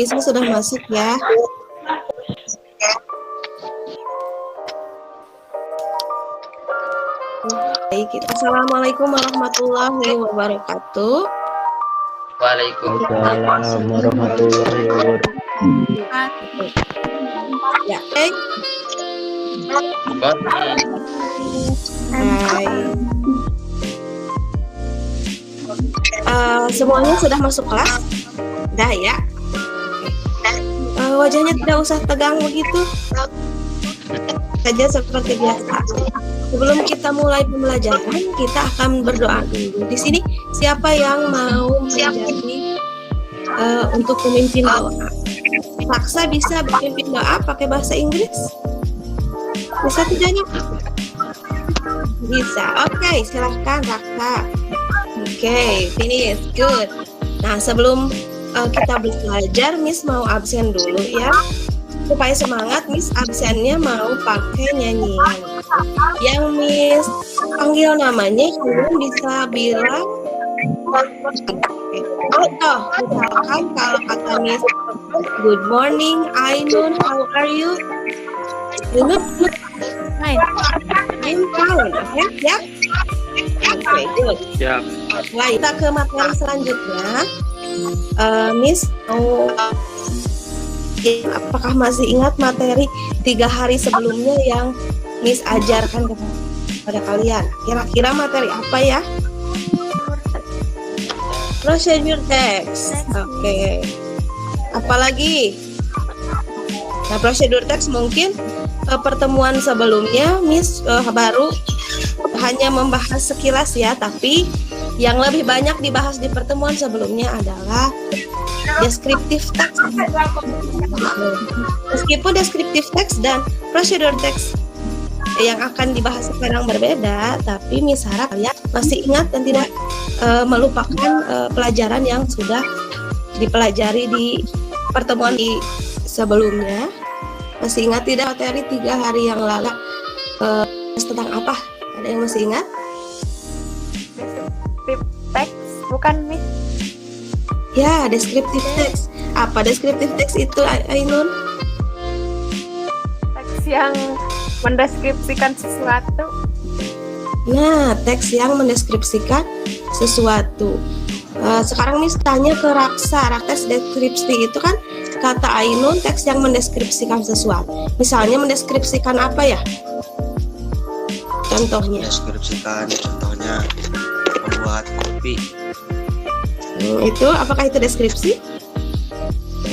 Miss sudah masuk ya. Baik, assalamualaikum warahmatullahi wabarakatuh. Waalaikumsalam warahmatullahi wabarakatuh. Ya, Hai. Semuanya sudah masuk kelas? Dah ya. Wajahnya tidak usah tegang begitu. Saja seperti biasa. Sebelum kita mulai pembelajaran, kita akan berdoa dulu. Di sini siapa yang mau menjadi untuk pemimpin doa? Raksa bisa memimpin doa pakai bahasa Inggris? Bisa tidaknya? Bisa. Oke, silahkan Raksa. Oke, finish. Good. Nah, sebelum kita belajar, Miss mau absen dulu ya. Supaya semangat, Miss absennya mau pakai nyanyian. Yang Miss panggil namanya, kalian bisa bilang contoh. Misalkan kalau kata Miss, good morning, Ainun, how are you? Ainun, fine. I'm fine. Oke, siap? Oke, good. Siap. Nah, kita ke materi selanjutnya. Miss mau apakah masih ingat materi 3 hari sebelumnya yang Miss ajarkan kepada kalian? Kira-kira materi apa ya? Procedure text. Oke. Apalagi? Nah, procedure text mungkin pertemuan sebelumnya Miss baru hanya membahas sekilas ya, tapi yang lebih banyak dibahas di pertemuan sebelumnya adalah descriptive text. Meskipun descriptive text dan procedure text yang akan dibahas sekarang berbeda, tapi Miss harap kalian masih ingat dan tidak melupakan pelajaran yang sudah dipelajari di pertemuan di sebelumnya. Masih ingat tidak materi 3 hari yang lalu tentang apa? Ada yang masih ingat? Teks, bukan Miss? Ya, descriptive text. Apa descriptive text itu, Ainun? Teks yang mendeskripsikan sesuatu. Nah, teks yang mendeskripsikan sesuatu. Sekarang Miss tanya ke Raksa. Teks deskripsi itu kan kata Ainun, teks yang mendeskripsikan sesuatu. Misalnya mendeskripsikan apa ya? Contohnya. Mendeskripsikan contohnya membuat kopi. Itu apakah itu deskripsi?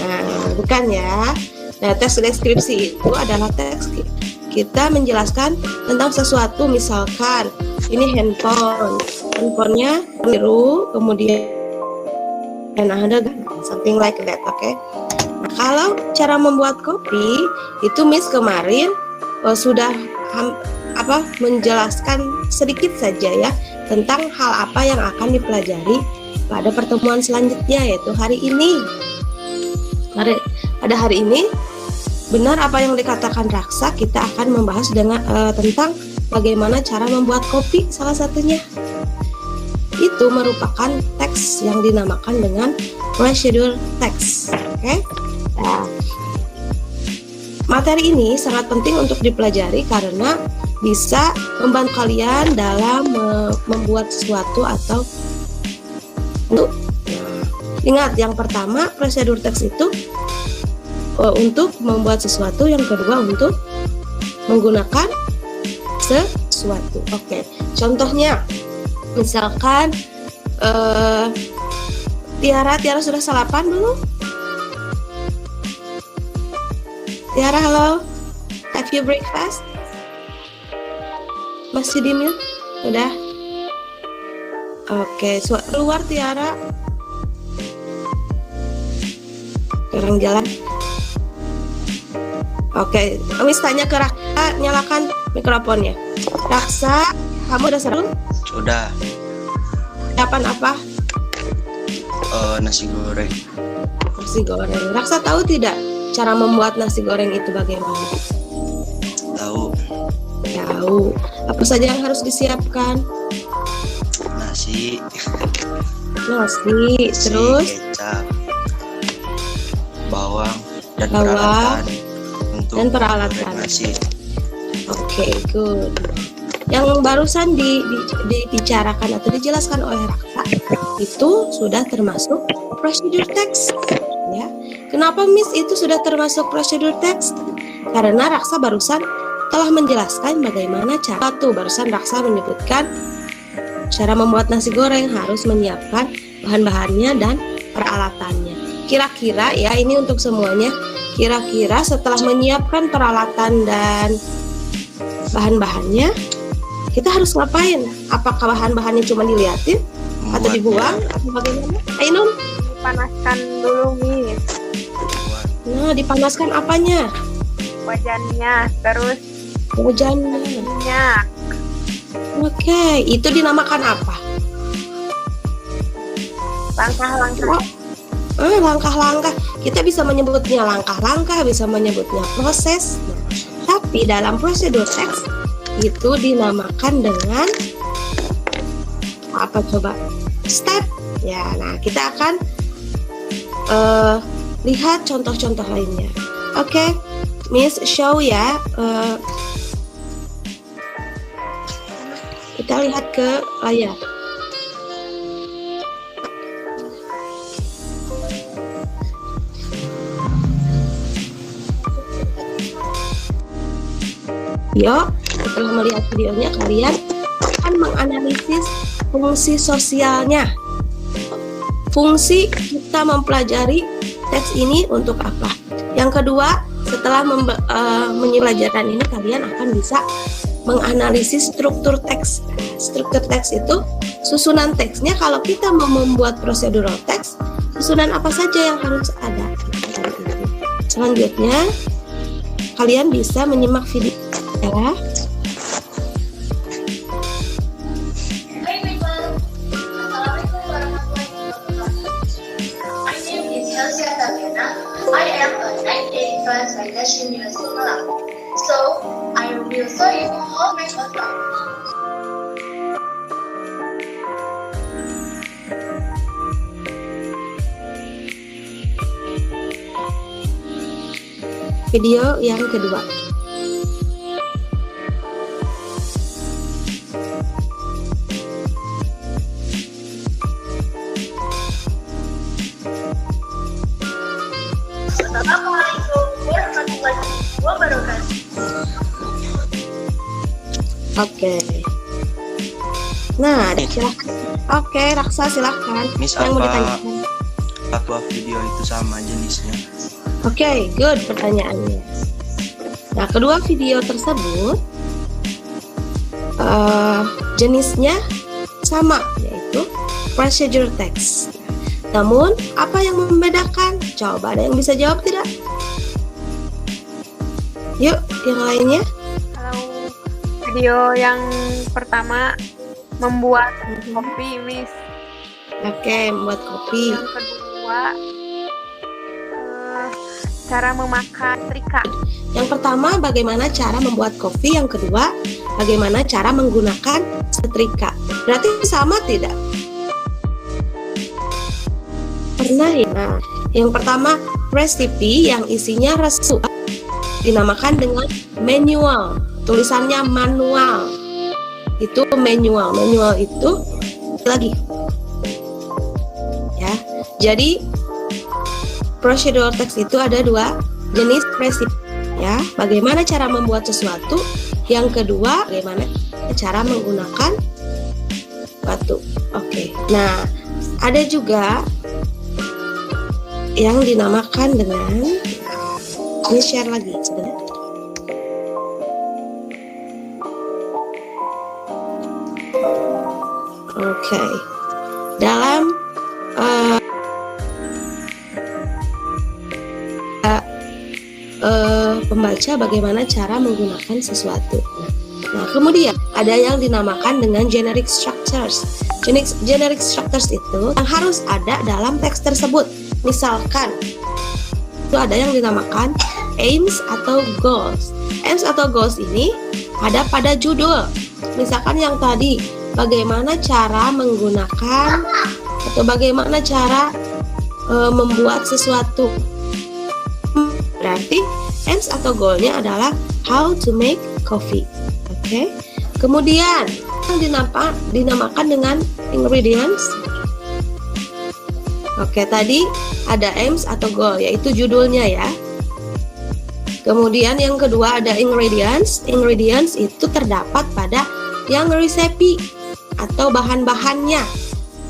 Nah, bukan ya. Nah, teks deskripsi itu adalah teks kita menjelaskan tentang sesuatu. Misalkan ini handphonenya biru, kemudian ada something like that, oke? Nah, kalau cara membuat kopi itu Miss kemarin sudah menjelaskan sedikit saja ya tentang hal apa yang akan dipelajari pada pertemuan selanjutnya, yaitu hari ini. Pada hari ini, benar apa yang dikatakan Raksa, kita akan membahas tentang bagaimana cara membuat kopi salah satunya. Itu merupakan teks yang dinamakan dengan procedure text. Oke? Nah, materi ini sangat penting untuk dipelajari karena bisa membantu kalian dalam membuat sesuatu atau ingat, yang pertama prosedur teks itu untuk membuat sesuatu, yang kedua untuk menggunakan sesuatu. Oke, contohnya misalkan Tiara sudah sarapan belum? Tiara, halo, have you breakfast? Masih di mute? Udah? Oke, keluar Tiara. Orang jalan. Oke, Miss tanya ke Raksa, nyalakan mikrofonnya. Raksa, kamu udah seru? Sudah. Dapat apa? Nasi goreng. Nasi goreng. Raksa tahu tidak cara membuat nasi goreng itu bagaimana? Tahu. Tahu. Apa saja yang harus disiapkan? Nasi, Terus kecap, bawang, dan Bahwa- peralatan untuk dan peralatan. regulasi. Oke, good. Yang barusan dibicarakan atau dijelaskan oleh Raksa itu sudah termasuk prosedur text, ya. Kenapa Miss itu sudah termasuk prosedur text? Karena Raksa barusan telah menjelaskan bagaimana cara tuh. Barusan Raksa menyebutkan cara membuat nasi goreng, harus menyiapkan bahan-bahannya dan peralatannya. Kira-kira ya, ini untuk semuanya. Kira-kira setelah menyiapkan peralatan dan bahan-bahannya, kita harus ngapain? Apakah bahan-bahannya cuma diliatin atau Membuatnya, dibuang atau bagaimana? Ainun? Dipanaskan dulu, Miss. membuat Nah, dipanaskan apanya? Wajannya, terus Wajannya. minyak. Oke, itu dinamakan apa? Langkah-langkah. Langkah-langkah. Kita bisa menyebutnya langkah-langkah, bisa menyebutnya proses. Nah, tapi dalam prosedur teks itu dinamakan dengan apa coba? Step. Ya, nah kita akan lihat contoh-contoh lainnya. Oke, Miss show ya. Kita lihat ke layar. Yuk, setelah melihat videonya, kalian akan menganalisis fungsi sosialnya. Fungsi kita mempelajari teks ini untuk apa? Yang kedua, setelah menyelajari ini, kalian akan bisa menganalisis struktur teks. Struktur teks itu susunan teksnya. Kalau kita mau membuat procedural teks, susunan apa saja yang harus ada? Selanjutnya, kalian bisa menyimak video ya. Hai everyone, Assalamualaikum warahmatullahi wabarakatuh. My name is Helsia Tabiana. I am a 9A translation university Malang. So, I will show you how my work. Video yang kedua. Assalamualaikum warahmatullahi wabarakatuh. Oke. Nah, silakan. Oke, Raksa silakan. Miss, Yang mau apa ditanyakan. dua video itu sama jenisnya? Oke, good pertanyaannya. Nah, kedua video tersebut jenisnya sama, yaitu procedure text. Namun, apa yang membedakan? Coba ada yang bisa jawab tidak? Yuk, yang lainnya. Kalau video yang pertama membuat kopi, Miss. Oke, membuat kopi. Yang kedua cara memakan setrika. Yang pertama, bagaimana cara membuat kopi. Yang kedua, bagaimana cara menggunakan setrika. Berarti sama tidak? Pernah ya? Nah, yang pertama, recipe yang isinya resep dinamakan dengan manual. Tulisannya manual. Itu manual. Manual itu lagi. Ya. Jadi procedural text itu ada dua jenis recipe. Ya, bagaimana cara membuat sesuatu. Yang kedua, bagaimana cara menggunakan batu. Oke. Nah, ada juga yang dinamakan dengan, ini share lagi sebenarnya. Oke. Dalam pembaca bagaimana cara menggunakan sesuatu. Nah, kemudian ada yang dinamakan dengan generic structures. Generic structures itu yang harus ada dalam teks tersebut. Misalkan itu ada yang dinamakan aims atau goals. Aims atau goals ini ada pada judul. Misalkan yang tadi, bagaimana cara menggunakan atau bagaimana cara membuat sesuatu. Berarti aims atau goalnya adalah how to make coffee. Oke. Kemudian yang dinamakan dengan ingredients. Oke, tadi ada aims atau goal, yaitu judulnya ya. Kemudian yang kedua ada ingredients. Ingredients itu terdapat pada yang resepi atau bahan-bahannya.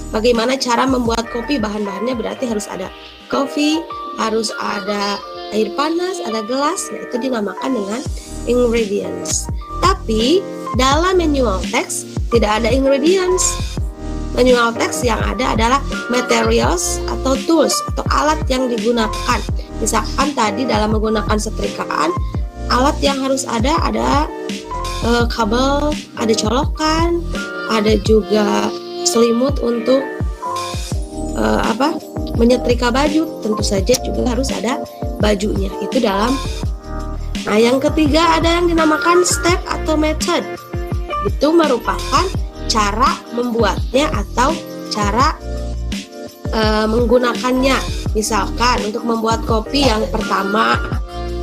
Bagaimana cara membuat kopi, bahan-bahannya berarti harus ada kopi, harus ada air panas, ada gelas, nah itu dinamakan dengan ingredients. Tapi dalam manual text tidak ada ingredients. Manual text yang ada adalah materials atau tools atau alat yang digunakan. Misalkan tadi dalam menggunakan setrikaan, alat yang harus ada kabel, ada colokan, ada juga selimut untuk menyetrika baju. Tentu saja juga harus ada bajunya. Itu dalam. Nah, yang ketiga ada yang dinamakan step atau method. Itu merupakan cara membuatnya atau cara menggunakannya. Misalkan untuk membuat kopi yang pertama,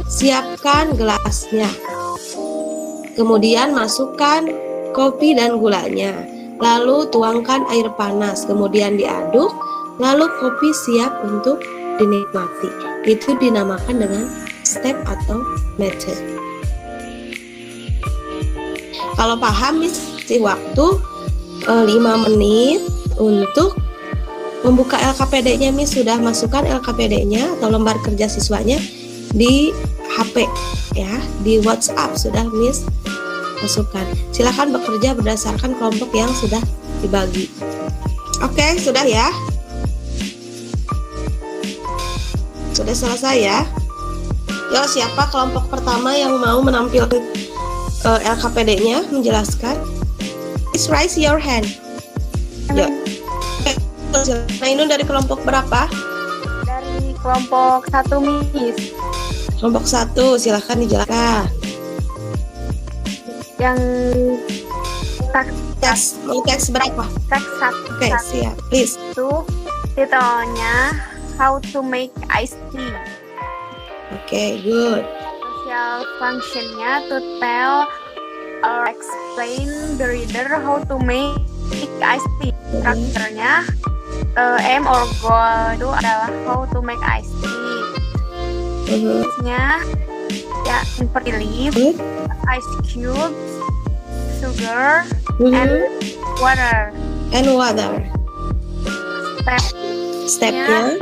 siapkan gelasnya. Kemudian masukkan kopi dan gulanya. Lalu tuangkan air panas, kemudian diaduk, lalu kopi siap untuk dinikmati. Itu dinamakan dengan step atau method. Kalau paham, kasih waktu 5 menit untuk membuka LKPD-nya. Miss sudah masukkan LKPD-nya atau lembar kerja siswanya di HP ya, di WhatsApp sudah Miss masukkan. Silakan bekerja berdasarkan kelompok yang sudah dibagi. Oke, sudah ya? Sudah selesai ya? Yo, siapa kelompok pertama yang mau menampilkan LKPD-nya menjelaskan? Please raise your hand. Yo. Nah, ini dari kelompok berapa? Dari kelompok 1, Miss. Kelompok 1, silakan dijelaskan. Yang teks berapa? teks 1. Oke, siap. Please. Itu titelnya How to Make Iced Tea. Oke, good. Special functionnya to tell or explain the reader how to make iced tea. Strukturnya aim or goal itu adalah how to make iced tea. Nya ya seperti leaf, ice cubes, sugar, and water. And water. Stepnya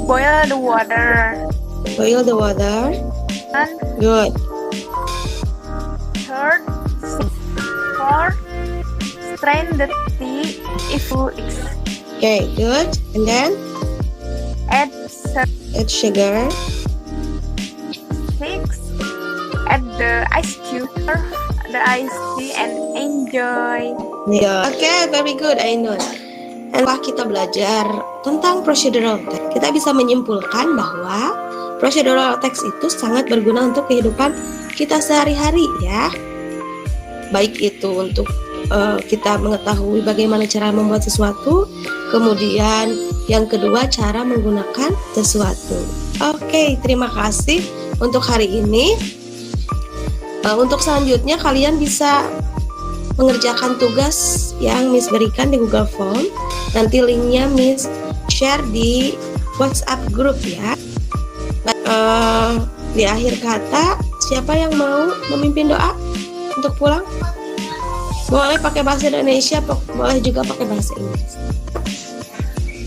Boil the water. boil the water. And Good. third, fourth, strain the tea if you Okay, good. And then add add sugar. 6, add the ice cube, the iced tea, and enjoy. Yeah. Okay, very good, Ainun. Dan setelah kita belajar tentang procedural text, kita bisa menyimpulkan bahwa procedural text itu sangat berguna untuk kehidupan kita sehari-hari ya. Baik itu untuk kita mengetahui bagaimana cara membuat sesuatu, kemudian yang kedua cara menggunakan sesuatu. Oke, terima kasih untuk hari ini. Untuk selanjutnya kalian bisa mengerjakan tugas yang Miss berikan di Google Form. Nanti linknya Miss share di WhatsApp group ya. Di akhir kata, siapa yang mau memimpin doa untuk pulang? Boleh pakai bahasa Indonesia, boleh juga pakai bahasa Inggris.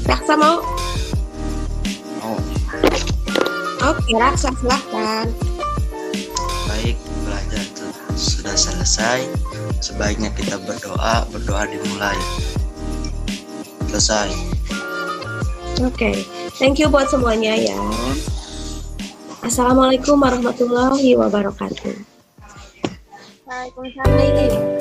Raksa mau? Mau. Oke, Raksa silahkan. Baik, belajar sudah selesai. Sebaiknya kita berdoa dimulai. Selesai. Oke, thank you buat semuanya ya. Assalamualaikum warahmatullahi wabarakatuh. Waalaikumsalam.